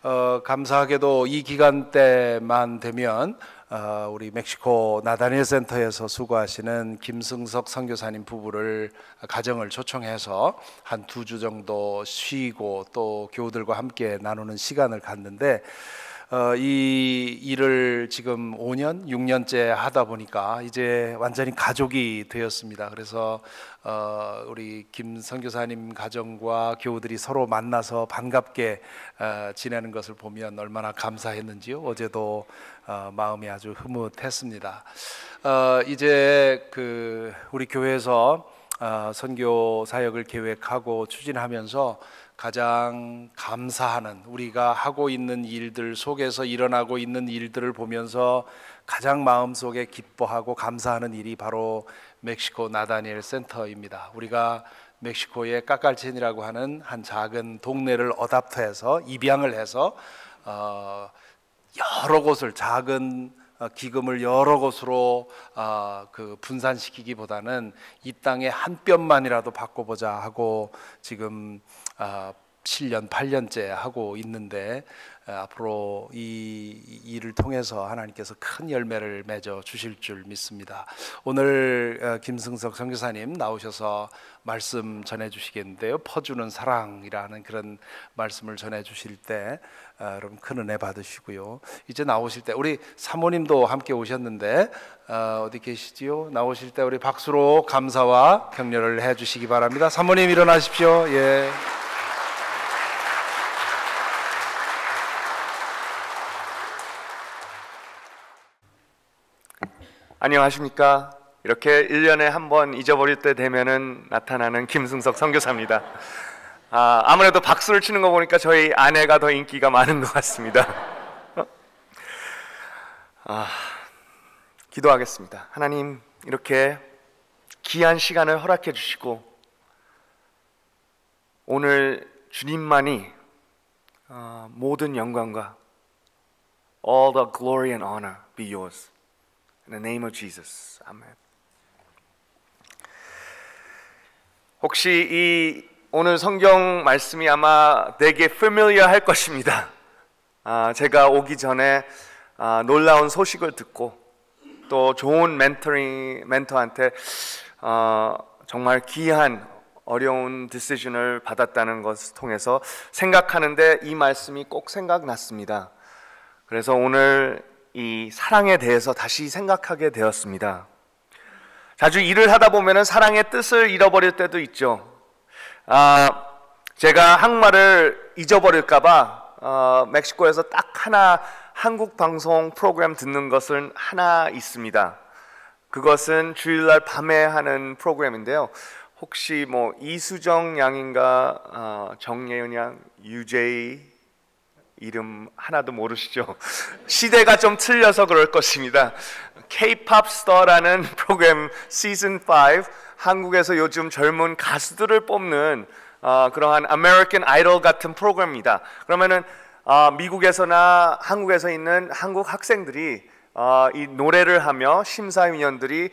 감사하게도 이 기간 때만 되면 우리 멕시코 나다니엘 센터에서 수고하시는 김승석 선교사님 부부를 가정을 초청해서 한 2주 정도 쉬고 또 교우들과 함께 나누는 시간을 갖는데 이 일을 지금 5년, 6년째 하다 보니까 이제 완전히 가족이 되었습니다. 그래서 우리 김 선교사님 가정과 교우들이 서로 만나서 반갑게 지내는 것을 보면 얼마나 감사했는지요. 어제도 마음이 아주 흐뭇했습니다. 이제 우리 교회에서 선교 사역을 계획하고 추진하면서 가장 감사하는, 우리가 하고 있는 일들 속에서 일어나고 있는 일들을 보면서 가장 마음속에 기뻐하고 감사하는 일이 바로 멕시코 나다니엘 센터입니다. 우리가 멕시코의 까깔첸이라고 하는 한 작은 동네를 어답터해서 입양을 해서 여러 곳을, 작은 기금을 여러 곳으로 분산시키기보다는 이 땅에 한 뼘만이라도 바꿔보자 하고 지금 7년, 8년째 하고 있는데 앞으로 이 일을 통해서 하나님께서 큰 열매를 맺어 주실 줄 믿습니다. 오늘 김승석 선교사님 나오셔서 말씀 전해 주시겠는데요, 퍼주는 사랑이라는 그런 말씀을 전해 주실 때 여러분 큰 은혜 받으시고요. 이제 나오실 때 우리 사모님도 함께 오셨는데 어디 계시지요? 나오실 때 우리 박수로 감사와 격려를 해 주시기 바랍니다. 사모님 일어나십시오. 예. 안녕하십니까? 이렇게 1년에 한 번 잊어버릴 때 되면은 나타나는 김승석 선교사입니다. 아무래도 박수를 치는 거 보니까 저희 아내가 더 인기가 많은 것 같습니다. 기도하겠습니다. 하나님, 이렇게 귀한 시간을 허락해 주시고 오늘 주님만이 모든 영광과 all the glory and honor be yours. In the name of Jesus. 아멘. 혹시 이 오늘 성경 말씀이 아마 되게 familiar 할 것입니다. 제가 오기 전에 놀라운 소식을 듣고 또 좋은 멘토한테 정말 귀한 어려운 디시전을 받았다는 것을 통해서 생각하는데 이 말씀이 꼭 생각났습니다. 그래서 오늘 이 사랑에 대해서 다시 생각하게 되었습니다. 자주 일을 하다 보면 사랑의 뜻을 잃어버릴 때도 있죠. 제가 한국말을 잊어버릴까봐 멕시코에서 딱 하나 한국 방송 프로그램 듣는 것은 하나 있습니다. 그것은 주일날 밤에 하는 프로그램인데요. 혹시 뭐 이수정 양인가 정예은 양, 유재희 이름 하나도 모르시죠? 시대가 좀 틀려서 그럴 것입니다. K-pop 스타라는 프로그램 시즌 5, 한국에서 요즘 젊은 가수들을 뽑는 그러한 아메리칸 아이돌 같은 프로그램입니다. 그러면은 미국에서나 한국에서 있는 한국 학생들이 이 노래를 하며 심사위원들이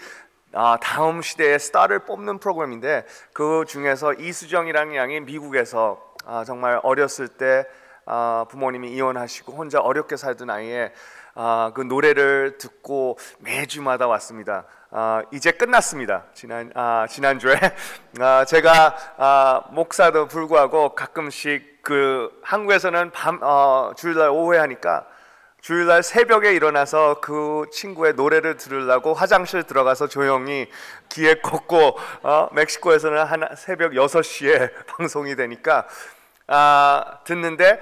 다음 시대의 스타를 뽑는 프로그램인데, 그 중에서 이수정이라는 양이 미국에서 정말 어렸을 때 부모님이 이혼하시고 혼자 어렵게 살던 아이에 그 노래를 듣고 매주마다 왔습니다. 이제 끝났습니다. 지난주에 제가 목사도 불구하고 가끔씩 한국에서는 주일날 오후에 하니까 주일날 새벽에 일어나서 그 친구의 노래를 들으려고 화장실 들어가서 조용히 귀에 꽂고 멕시코에서는 새벽 6시에 방송이 되니까 듣는데,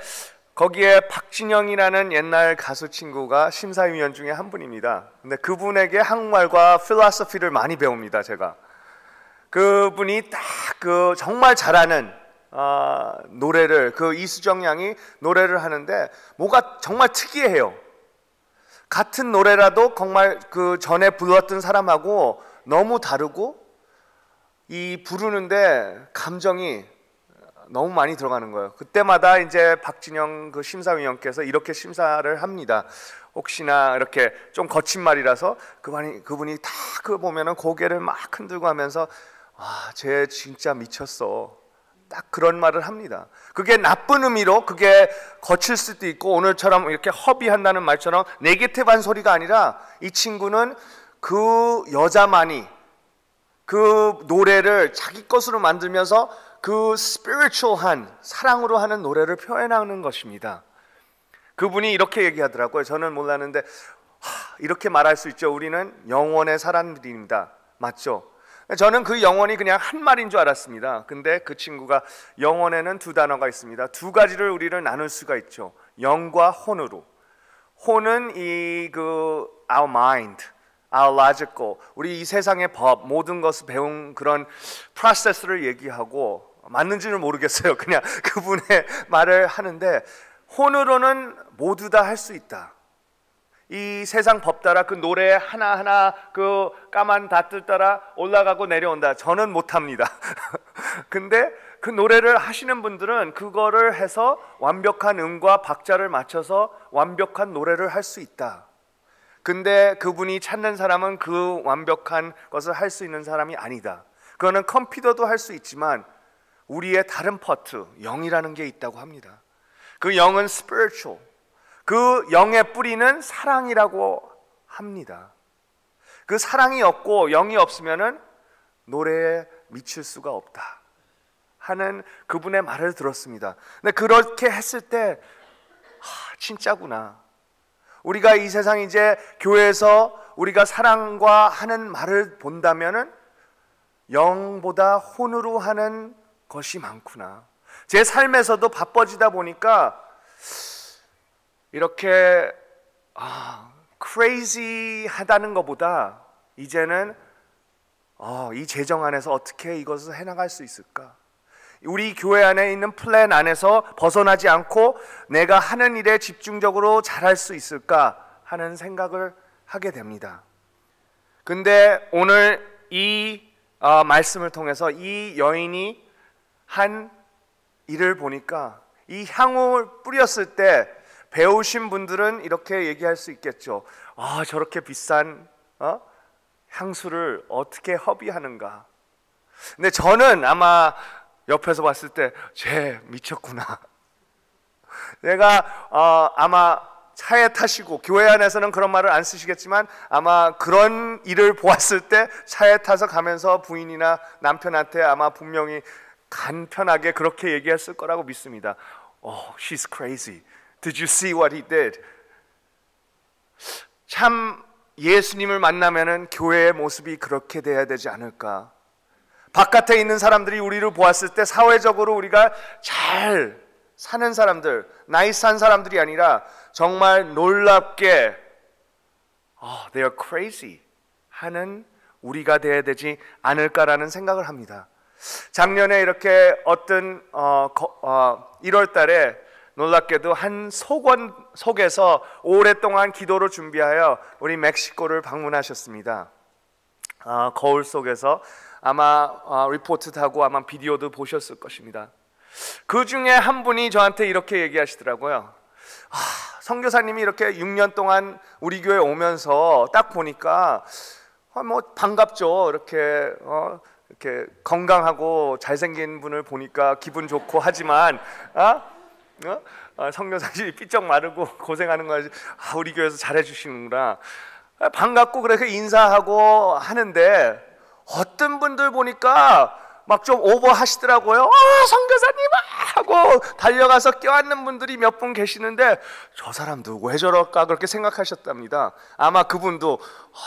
거기에 박진영이라는 옛날 가수 친구가 심사위원 중에 한 분입니다. 근데 그분에게 한국말과 필로소피를 많이 배웁니다. 제가 그분이 딱 정말 잘하는 노래를, 이수정 양이 노래를 하는데 뭐가 정말 특이해요. 같은 노래라도 정말 그 전에 불렀던 사람하고 너무 다르고 이 부르는데 감정이 너무 많이 들어가는 거예요. 그때마다 이제 박진영 그 심사위원께서 이렇게 심사를 합니다. 혹시나 이렇게 좀 거친 말이라서 그분이 다 보면은 고개를 막 흔들고 하면서 쟤 진짜 미쳤어. 딱 그런 말을 합니다. 그게 나쁜 의미로 그게 거칠 수도 있고 오늘처럼 이렇게 허비한다는 말처럼 네게티브한 소리가 아니라 이 친구는 그 여자만이 그 노래를 자기 것으로 만들면서 그 스피리추얼한 사랑으로 하는 노래를 표현하는 것입니다. 그분이 이렇게 얘기하더라고요. 저는 몰랐는데 이렇게 말할 수 있죠. 우리는 영원의 사람들입니다. 맞죠? 저는 그 영혼이 그냥 한 말인 줄 알았습니다. 근데 그 친구가 영혼에는 두 단어가 있습니다. 두 가지를 우리를 나눌 수가 있죠. 영과 혼으로. 혼은 our mind, our logical, 우리 이 세상의 법, 모든 것을 배운 그런 프로세스를 얘기하고, 맞는지는 모르겠어요. 그냥 그분의 말을 하는데, 혼으로는 모두 다 할 수 있다. 이 세상 법 따라 그 노래 하나하나 그 까만 닷들 따라 올라가고 내려온다. 저는 못합니다. 근데 그 노래를 하시는 분들은 그거를 해서 완벽한 음과 박자를 맞춰서 완벽한 노래를 할 수 있다. 근데 그분이 찾는 사람은 그 완벽한 것을 할 수 있는 사람이 아니다. 그거는 컴퓨터도 할 수 있지만 우리의 다른 파트, 영이라는 게 있다고 합니다. 그 영은 spiritual, 그 영의 뿌리는 사랑이라고 합니다. 그 사랑이 없고 영이 없으면은 노래에 미칠 수가 없다 하는 그분의 말을 들었습니다. 근데 그렇게 했을 때 진짜구나. 우리가 이 세상 이제 교회에서 우리가 사랑과 하는 말을 본다면은 영보다 혼으로 하는 것이 많구나. 제 삶에서도 바빠지다 보니까 이렇게 crazy 하다는 것보다 이제는 이 재정 안에서 어떻게 이것을 해나갈 수 있을까? 우리 교회 안에 있는 플랜 안에서 벗어나지 않고 내가 하는 일에 집중적으로 잘할 수 있을까 하는 생각을 하게 됩니다. 근데 오늘 이 말씀을 통해서 이 여인이 한 일을 보니까 이 향을 뿌렸을 때 배우신 분들은 이렇게 얘기할 수 있겠죠. 저렇게 비싼 향수를 어떻게 허비하는가. 근데 저는 아마 옆에서 봤을 때 쟤 미쳤구나. 내가 아마 차에 타시고 교회 안에서는 그런 말을 안 쓰시겠지만 아마 그런 일을 보았을 때 차에 타서 가면서 부인이나 남편한테 아마 분명히 간편하게 그렇게 얘기했을 거라고 믿습니다. She's crazy. Did you see what he did? 참 예수님을 만나면은 교회의 모습이 그렇게 돼야 되지 않을까? 바깥에 있는 사람들이 우리를 보았을 때 사회적으로 우리가 잘 사는 사람들, 나이스한 사람들이 아니라 정말 놀랍게 they are crazy 하는 우리가 돼야 되지 않을까라는 생각을 합니다. 작년에 이렇게 어떤 1월 달에 놀랍게도 한 속원 속에서 오랫동안 기도를 준비하여 우리 멕시코를 방문하셨습니다. 거울 속에서 아마 리포트도 하고 아마 비디오도 보셨을 것입니다. 그 중에 한 분이 저한테 이렇게 얘기하시더라고요. 선교사님이 이렇게 6년 동안 우리 교회 오면서 딱 보니까 뭐 반갑죠. 이렇게 건강하고 잘생긴 분을 보니까 기분 좋고 하지만 선교사님이 삐쩍 마르고 고생하는 거지. 우리 교회에서 잘해주시는구나. 반갑고 그렇게 인사하고 하는데 어떤 분들 보니까 막 좀 오버 하시더라고요. 선교사님 하고 달려가서 껴안는 분들이 몇 분 계시는데 저 사람도 왜 저럴까 그렇게 생각하셨답니다. 아마 그분도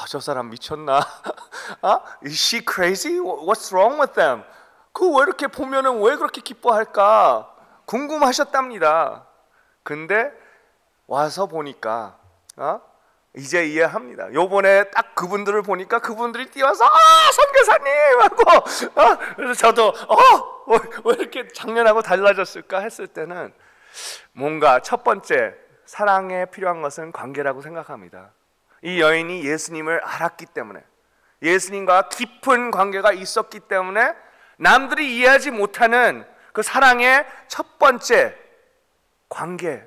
저 사람 미쳤나? Is she crazy? What's wrong with them? 그 왜 이렇게 보면은 왜 그렇게 기뻐할까? 궁금하셨답니다. 근데 와서 보니까 이제 이해합니다. 요번에 딱 그분들을 보니까 그분들이 뛰어서 선교사님 하고 그래서 저도 왜 이렇게 작년하고 달라졌을까 했을 때는 뭔가 첫 번째 사랑에 필요한 것은 관계라고 생각합니다. 이 여인이 예수님을 알았기 때문에 예수님과 깊은 관계가 있었기 때문에 남들이 이해하지 못하는 그 사랑의 첫 번째 관계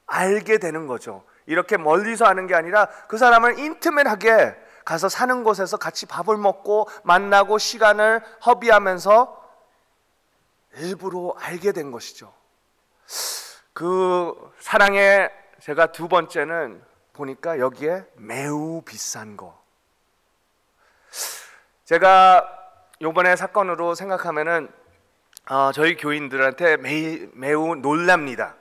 알게 되는 거죠. 이렇게 멀리서 하는 게 아니라 그 사람을 인티메이트하게 가서 사는 곳에서 같이 밥을 먹고 만나고 시간을 허비하면서 일부러 알게 된 것이죠. 그 사랑의 제가 두 번째는 보니까 여기에 매우 비싼 거. 제가 요번에 사건으로 생각하면은 저희 교인들한테 매우 놀랍니다.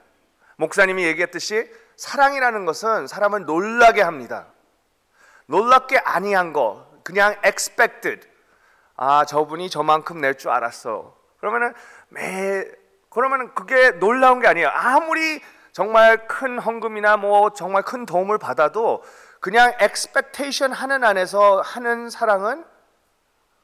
목사님이 얘기했듯이 사랑이라는 것은 사람을 놀라게 합니다. 놀랍게 아니한 거, 그냥 expected. 저분이 저만큼 낼 줄 알았어. 그러면은 그게 놀라운 게 아니에요. 아무리 정말 큰 헌금이나 뭐 정말 큰 도움을 받아도 그냥 expectation 하는 안에서 하는 사랑은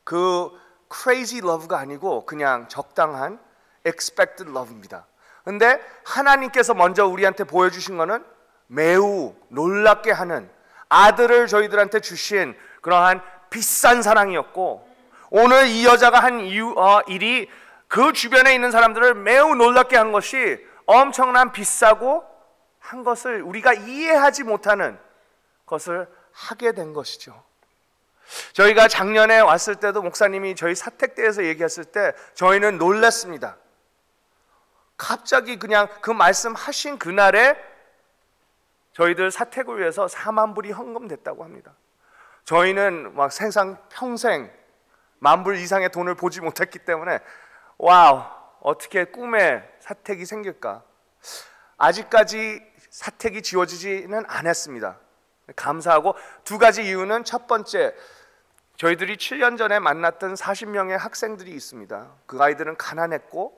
그 crazy love가 아니고 그냥 적당한 expected love입니다. 근데 하나님께서 먼저 우리한테 보여주신 거는 매우 놀랍게 하는, 아들을 저희들한테 주신 그러한 비싼 사랑이었고, 오늘 이 여자가 한 일이 그 주변에 있는 사람들을 매우 놀랍게 한 것이 엄청난 비싸고 한 것을 우리가 이해하지 못하는 것을 하게 된 것이죠. 저희가 작년에 왔을 때도 목사님이 저희 사택대에서 얘기했을 때 저희는 놀랐습니다. 갑자기 그냥 그 말씀하신 그날에 저희들 사택을 위해서 4만 불이 헌금됐다고 합니다. 저희는 막 생상 평생 1만 불 이상의 돈을 보지 못했기 때문에 와우, 어떻게 꿈에 사택이 생길까? 아직까지 사택이 지워지지는 않았습니다. 감사하고, 두 가지 이유는, 첫 번째, 저희들이 7년 전에 만났던 40명의 학생들이 있습니다. 그 아이들은 가난했고,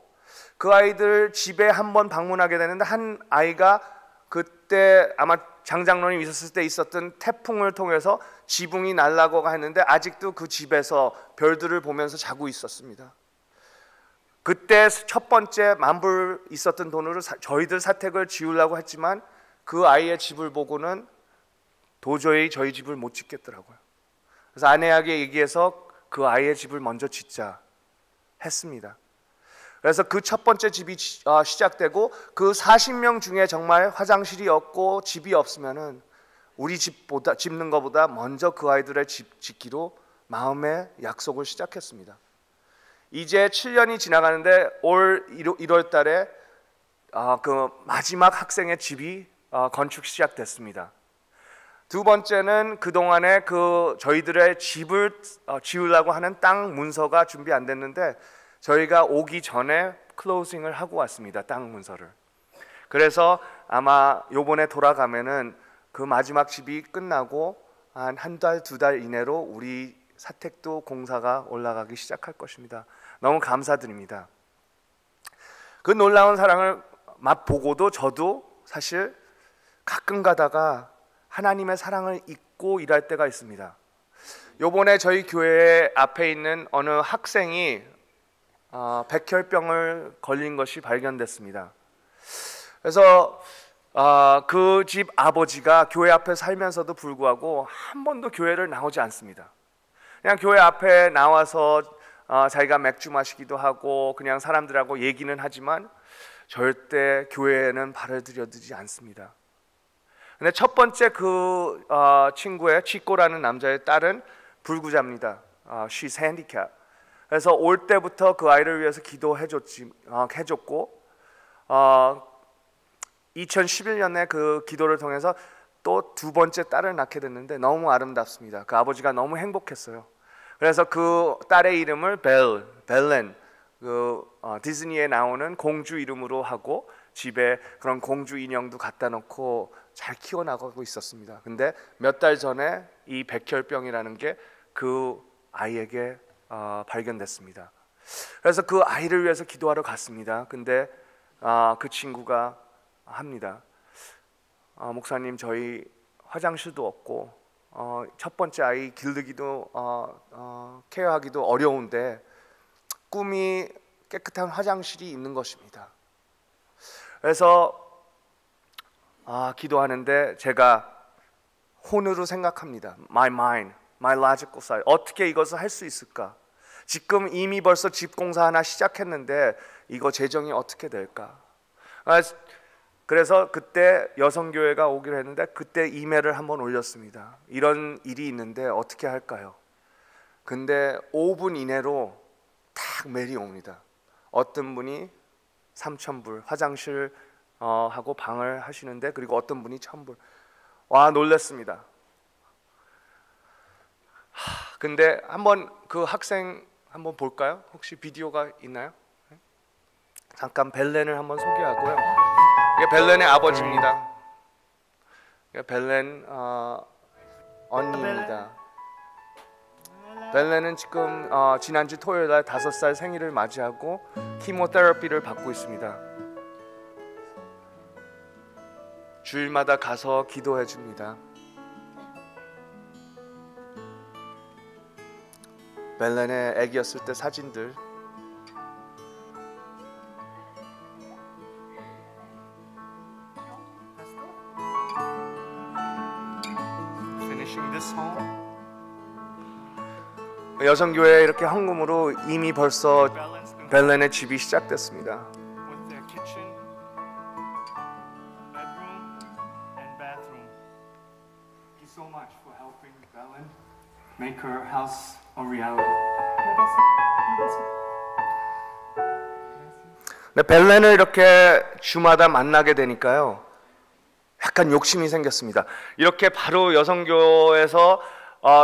그 아이들 집에 한번 방문하게 되는데, 한 아이가 그때 아마 장장로님 있었을 때 있었던 태풍을 통해서 지붕이 날라고가 했는데 아직도 그 집에서 별들을 보면서 자고 있었습니다. 그때 첫 번째 1만 불 있었던 돈으로 저희들 사택을 지으려고 했지만 그 아이의 집을 보고는 도저히 저희 집을 못 짓겠더라고요. 그래서 아내에게 얘기해서 그 아이의 집을 먼저 짓자 했습니다. 그래서 그 첫 번째 집이 시작되고, 그 40명 중에 정말 화장실이 없고 집이 없으면은 우리 집보다 짓는 것보다 먼저 그 아이들의 집 짓기로 마음의 약속을 시작했습니다. 이제 7년이 지나가는데 올 1월 달에 그 마지막 학생의 집이 건축 시작됐습니다. 두 번째는 그동안에 저희들의 집을 지으려고 하는 땅 문서가 준비 안 됐는데 저희가 오기 전에 클로징을 하고 왔습니다. 땅 문서를. 그래서 아마 요번에 돌아가면은 그 마지막 집이 끝나고 한 달, 2달 이내로 우리 사택도 공사가 올라가기 시작할 것입니다. 너무 감사드립니다. 그 놀라운 사랑을 맛보고도 저도 사실 가끔 가다가 하나님의 사랑을 잊고 일할 때가 있습니다. 요번에 저희 교회 앞에 있는 어느 학생이 백혈병을 걸린 것이 발견됐습니다. 그래서 그 집 아버지가 교회 앞에 살면서도 불구하고 한 번도 교회를 나오지 않습니다. 그냥 교회 앞에 나와서 자기가 맥주 마시기도 하고 그냥 사람들하고 얘기는 하지만 절대 교회에는 발을 들여두지 않습니다. 근데 첫 번째 그 친구의 치코라는 남자의 딸은 불구자입니다. She's handicapped. 그래서 올 때부터 그 아이를 위해서 해줬고 2011년에 그 기도를 통해서 또 두 번째 딸을 낳게 됐는데 너무 아름답습니다. 그 아버지가 너무 행복했어요. 그래서 그 딸의 이름을 벨렌, 디즈니에 나오는 공주 이름으로 하고 집에 그런 공주 인형도 갖다 놓고 잘 키워나가고 있었습니다. 근데 몇 달 전에 이 백혈병이라는 게 그 아이에게 발견됐습니다. 그래서 그 아이를 위해서 기도하러 갔습니다. 근데 그 친구가 합니다. 목사님, 저희 화장실도 없고 첫 번째 아이 기르기도 케어하기도 어려운데 꿈이 깨끗한 화장실이 있는 것입니다. 그래서 기도하는데 제가 혼으로 생각합니다. My mind, my logical side. 어떻게 이것을 할 수 있을까? 지금 이미 벌써 집 공사 하나 시작했는데 이거 재정이 어떻게 될까? 그래서 그때 여성교회가 오기로 했는데 그때 이메일을 한번 올렸습니다. 이런 일이 있는데 어떻게 할까요? 근데 5분 이내로 딱 메일이 옵니다. 어떤 분이 3,000불 화장실 하고 방을 하시는데, 그리고 어떤 분이 1,000불. 와, 놀랐습니다. 근데 한번 그 학생 한번 볼까요? 혹시 비디오가 있나요? 잠깐 벨렌을 한번 소개하고요. 이게 벨렌의 아버지입니다. 이게 벨렌 언니입니다. 벨렌은 지금 지난주 토요일날 5살 생일을 맞이하고 키모테라피를 받고 있습니다. 주일마다 가서 기도해 줍니다. 벨렌의 아기였을 때 사진들. Finishing this home. 여성교회 이렇게 헌금으로 이미 벌써 벨렌의 집이 시작됐습니다. With their kitchen, bedroom, and bathroom. Thank you so much for helping Belen make her house a reality. 근데 벨렌을 이렇게 주마다 만나게 되니까요, 약간 욕심이 생겼습니다. 이렇게 바로 여성교회에서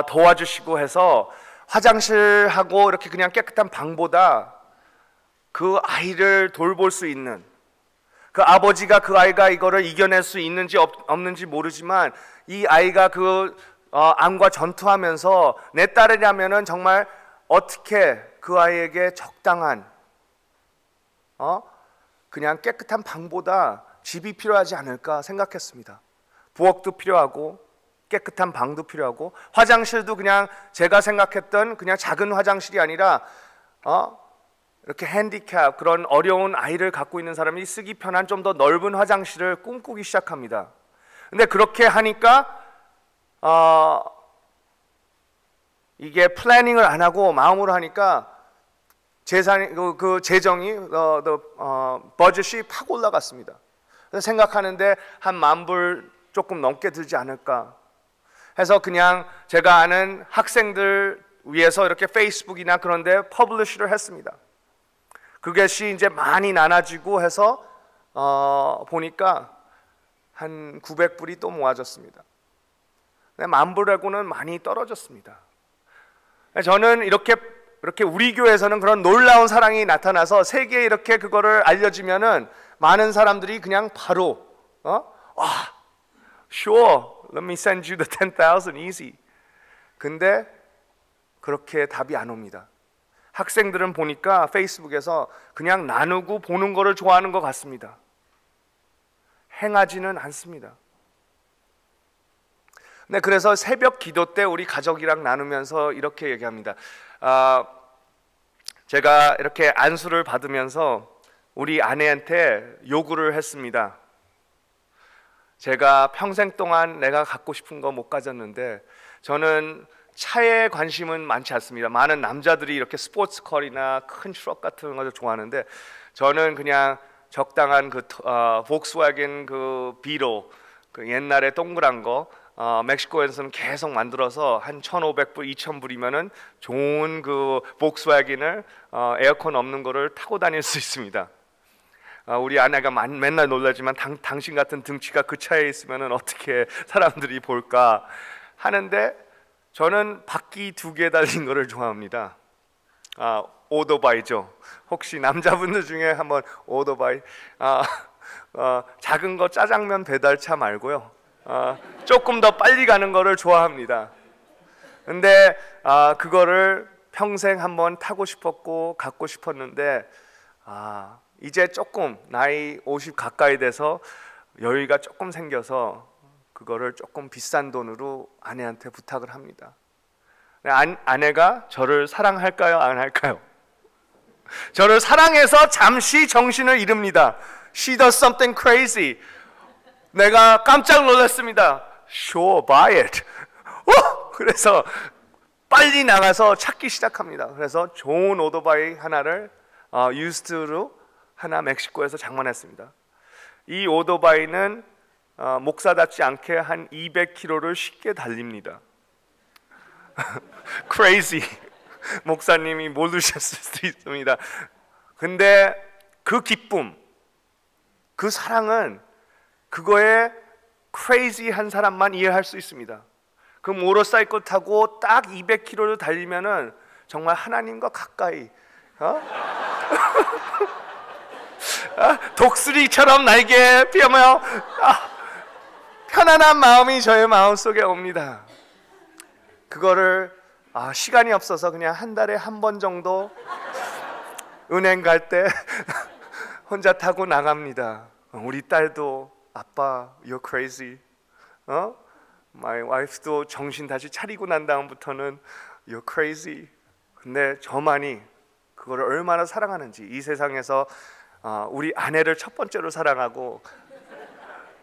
도와주시고 해서 화장실하고 이렇게 그냥 깨끗한 방보다 그 아이를 돌볼 수 있는, 그 아버지가 그 아이가 이거를 이겨낼 수 있는지 없는지 모르지만 이 아이가 그 암과 전투하면서 내 딸이라면은 정말 어떻게 그 아이에게 적당한 그냥 깨끗한 방보다 집이 필요하지 않을까 생각했습니다. 부엌도 필요하고 깨끗한 방도 필요하고, 화장실도 그냥 제가 생각했던 그냥 작은 화장실이 아니라 이렇게 핸디캡, 그런 어려운 아이를 갖고 있는 사람이 쓰기 편한 좀 더 넓은 화장실을 꿈꾸기 시작합니다. 근데 그렇게 하니까 이게 플래닝을 안 하고 마음으로 하니까 그 재정이 버젯이 팍 올라갔습니다. 그래서 생각하는데 한 10,000불 조금 넘게 들지 않을까 해서 그냥 제가 아는 학생들 위해서 이렇게 페이스북이나 그런 데 퍼블리시를 했습니다. 그것이 이제 많이 나눠지고 해서 보니까 한 900불이 또 모아졌습니다. 10,000불하고는 많이 떨어졌습니다. 저는 이렇게 우리 교회에서는 그런 놀라운 사랑이 나타나서 세계에 이렇게 그거를 알려지면은 많은 사람들이 그냥 바로 sure, let me send you the 10,000 easy. 근데 그렇게 답이 안 옵니다. 학생들은 보니까 페이스북에서 그냥 나누고 보는 거를 좋아하는 것 같습니다. 행하지는 않습니다. 네, 그래서 새벽 기도 때 우리 가족이랑 나누면서 이렇게 얘기합니다. 제가 이렇게 안수를 받으면서 우리 아내한테 요구를 했습니다. 제가 평생 동안 내가 갖고 싶은 거 못 가졌는데, 저는 차에 관심은 많지 않습니다. 많은 남자들이 이렇게 스포츠컬이나 큰 트럭 같은 거 좋아하는데, 저는 그냥 적당한 그 폭스와겐 그 비로, 그 옛날에 동그란 거 멕시코에서는 계속 만들어서 한 1,500불, 2,000불이면은 좋은 그 폭스와겐을 에어컨 없는 거를 타고 다닐 수 있습니다. 우리 아내가 맨날 놀라지만 당신 같은 등치가 그 차에 있으면 어떻게 사람들이 볼까 하는데, 저는 바퀴 2개 달린 거를 좋아합니다. 오토바이죠. 혹시 남자분들 중에 한번 오토바이, 작은 거 짜장면 배달차 말고요, 조금 더 빨리 가는 거를 좋아합니다. 근데 그거를 평생 한번 타고 싶었고 갖고 싶었는데, 이제 조금 나이 50 가까이 돼서 여유가 조금 생겨서 그거를 조금 비싼 돈으로 아내한테 부탁을 합니다. 아내가 저를 사랑할까요? 안 할까요? 저를 사랑해서 잠시 정신을 잃습니다. She does something crazy. 내가 깜짝 놀랐습니다. Sure, buy it. 그래서 빨리 나가서 찾기 시작합니다. 그래서 좋은 오토바이 하나를 유스트로 하나 멕시코에서 장만했습니다. 이 오토바이는 목사답지 않게 한 200km를 쉽게 달립니다. crazy. 목사님이 모르셨을 수도 있습니다. 근데 그 기쁨, 그 사랑은 그거에 crazy한 사람만 이해할 수 있습니다. 그 모터사이클 타고 딱 200km를 달리면은 정말 하나님과 가까이 독수리처럼 날개 펴며 편안한 마음이 저의 마음속에 옵니다. 그거를 시간이 없어서 그냥 한 달에 한 번 정도 은행 갈 때 혼자 타고 나갑니다. 우리 딸도 아빠 you're crazy, my wife도 정신 다시 차리고 난 다음부터는 you're crazy. 근데 저만이 그거를 얼마나 사랑하는지, 이 세상에서 우리 아내를 첫 번째로 사랑하고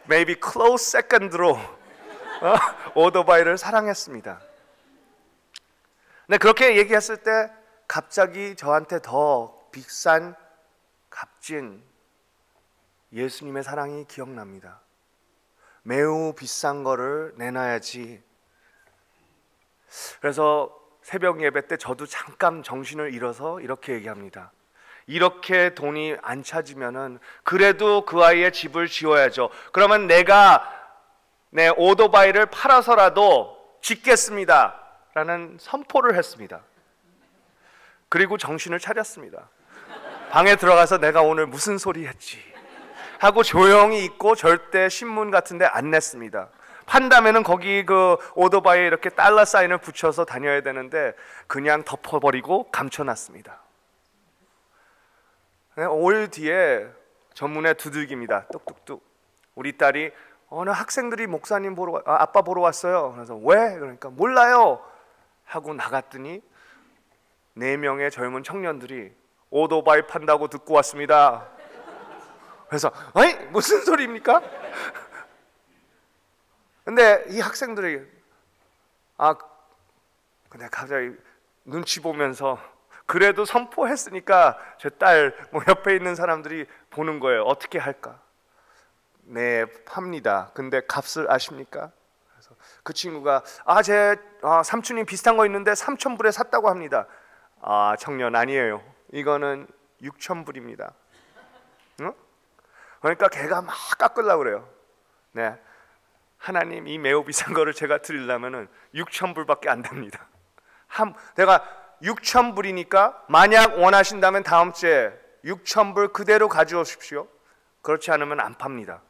maybe close second로 오토바이를 사랑했습니다. 근데 그렇게 얘기했을 때 갑자기 저한테 더 비싼 값진 예수님의 사랑이 기억납니다. 매우 비싼 거를 내놔야지. 그래서 새벽 예배 때 저도 잠깐 정신을 잃어서 이렇게 얘기합니다. 이렇게 돈이 안 찾으면은 그래도 그 아이의 집을 지어야죠. 그러면 내가 내 오토바이를 팔아서라도 짓겠습니다 라는 선포를 했습니다. 그리고 정신을 차렸습니다. 방에 들어가서 내가 오늘 무슨 소리 했지 하고 조용히 있고 절대 신문 같은 데 안 냈습니다. 판다면은 거기 그 오토바이에 이렇게 달러 사인을 붙여서 다녀야 되는데 그냥 덮어버리고 감춰놨습니다. 5일 뒤에 전문에 두들깁니다. 뚝뚝뚝. 우리 딸이 어느 학생들이 목사님 보러 아빠 보러 왔어요. 그래서 왜? 그러니까 몰라요 하고 나갔더니 4명의 젊은 청년들이 오토바이 판다고 듣고 왔습니다. 그래서 아니 무슨 소리입니까? 근데 이 학생들이 근데 갑자기 눈치 보면서 그래도 선포했으니까 제 딸 옆에 있는 사람들이 보는 거예요. 어떻게 할까? 네, 팝니다. 근데 값을 아십니까? 그래서 그 친구가 제 삼촌이 비슷한 거 있는데 3,000불에 샀다고 합니다. 청년 아니에요. 이거는 6,000불입니다. 응? 그러니까 걔가 막 깎으려고 그래요. 네, 하나님 이 매우 비싼 거를 제가 드리려면은 6,000불밖에 안 됩니다. 내가 6,000불이니까 만약 원하신다면 다음 주에 6,000불 그대로 가져오십시오. 그렇지 않으면 안 팝니다.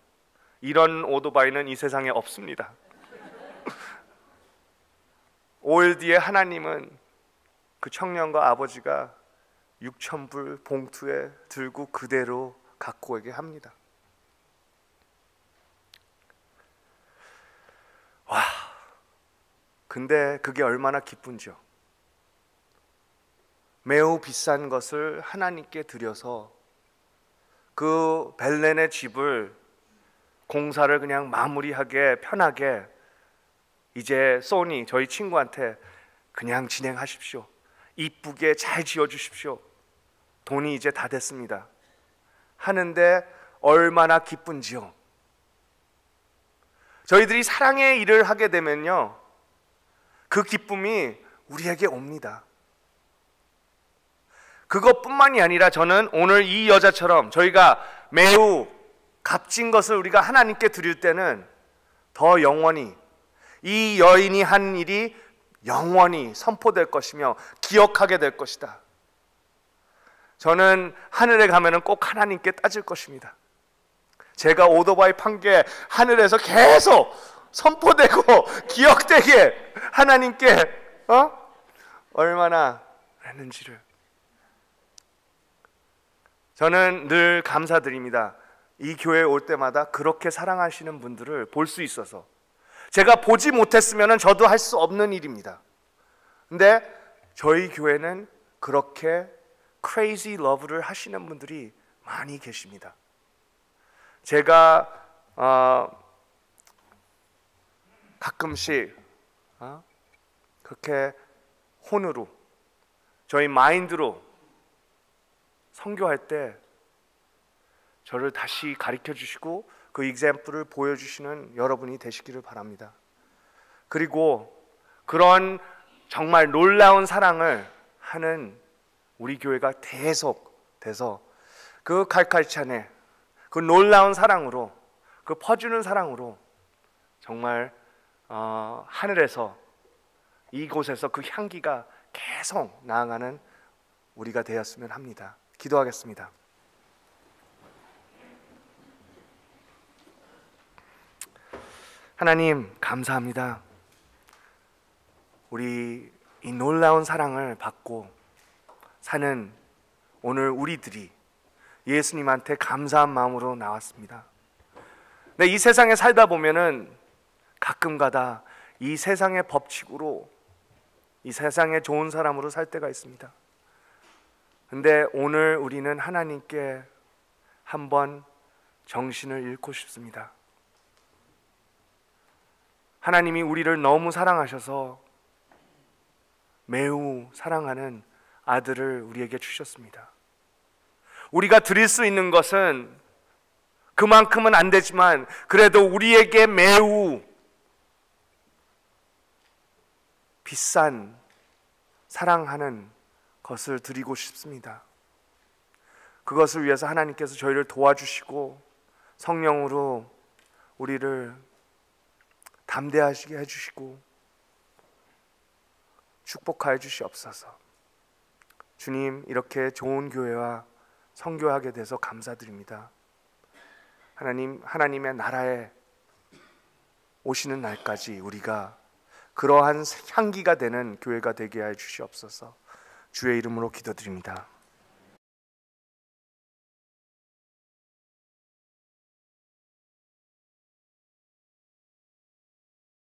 이런 오토바이는 이 세상에 없습니다. 5일 뒤에 하나님은 그 청년과 아버지가 6,000불 봉투에 들고 그대로 갖고 오게 합니다. 와, 근데 그게 얼마나 기쁜지요. 매우 비싼 것을 하나님께 드려서 그 벨렌의 집을 공사를 그냥 마무리하게 편하게 이제 소니 저희 친구한테 그냥 진행하십시오. 이쁘게 잘 지어주십시오. 돈이 이제 다 됐습니다. 하는데 얼마나 기쁜지요. 저희들이 사랑의 일을 하게 되면요, 그 기쁨이 우리에게 옵니다. 그것뿐만이 아니라 저는 오늘 이 여자처럼 저희가 매우 값진 것을 우리가 하나님께 드릴 때는 더 영원히 이 여인이 한 일이 영원히 선포될 것이며 기억하게 될 것이다. 저는 하늘에 가면은 꼭 하나님께 따질 것입니다. 제가 오토바이 판 게 하늘에서 계속 선포되고 기억되게 하나님께 얼마나 했는지를 저는 늘 감사드립니다. 이 교회에 올 때마다 그렇게 사랑하시는 분들을 볼 수 있어서. 제가 보지 못했으면 저도 할 수 없는 일입니다. 근데 저희 교회는 그렇게 crazy love를 하시는 분들이 많이 계십니다. 제가 가끔씩 그렇게 혼으로 저희 마인드로 선교할 때 저를 다시 가르쳐 주시고 그 example을 보여주시는 여러분이 되시기를 바랍니다. 그리고 그런 정말 놀라운 사랑을 하는 우리 교회가 계속 돼서 그 칼칼찬에 그 놀라운 사랑으로, 그 퍼주는 사랑으로 정말 하늘에서 이곳에서 그 향기가 계속 나아가는 우리가 되었으면 합니다. 기도하겠습니다. 하나님 감사합니다. 우리 이 놀라운 사랑을 받고 사는 오늘 우리들이 예수님한테 감사한 마음으로 나왔습니다. 근데 이 세상에 살다 보면은 가끔가다 이 세상의 법칙으로, 이 세상의 좋은 사람으로 살 때가 있습니다. 근데 오늘 우리는 하나님께 한번 정신을 잃고 싶습니다. 하나님이 우리를 너무 사랑하셔서 매우 사랑하는 아들을 우리에게 주셨습니다. 우리가 드릴 수 있는 것은 그만큼은 안 되지만 그래도 우리에게 매우 비싼 사랑하는 것을 드리고 싶습니다. 그것을 위해서 하나님께서 저희를 도와주시고 성령으로 우리를 담대하시게 해주시고 축복하여 주시옵소서. 주님, 이렇게 좋은 교회와 선교하게 돼서 감사드립니다. 하나님, 하나님의 나라에 오시는 날까지 우리가 그러한 향기가 되는 교회가 되게 하여 주시옵소서. 주의 이름으로 기도드립니다.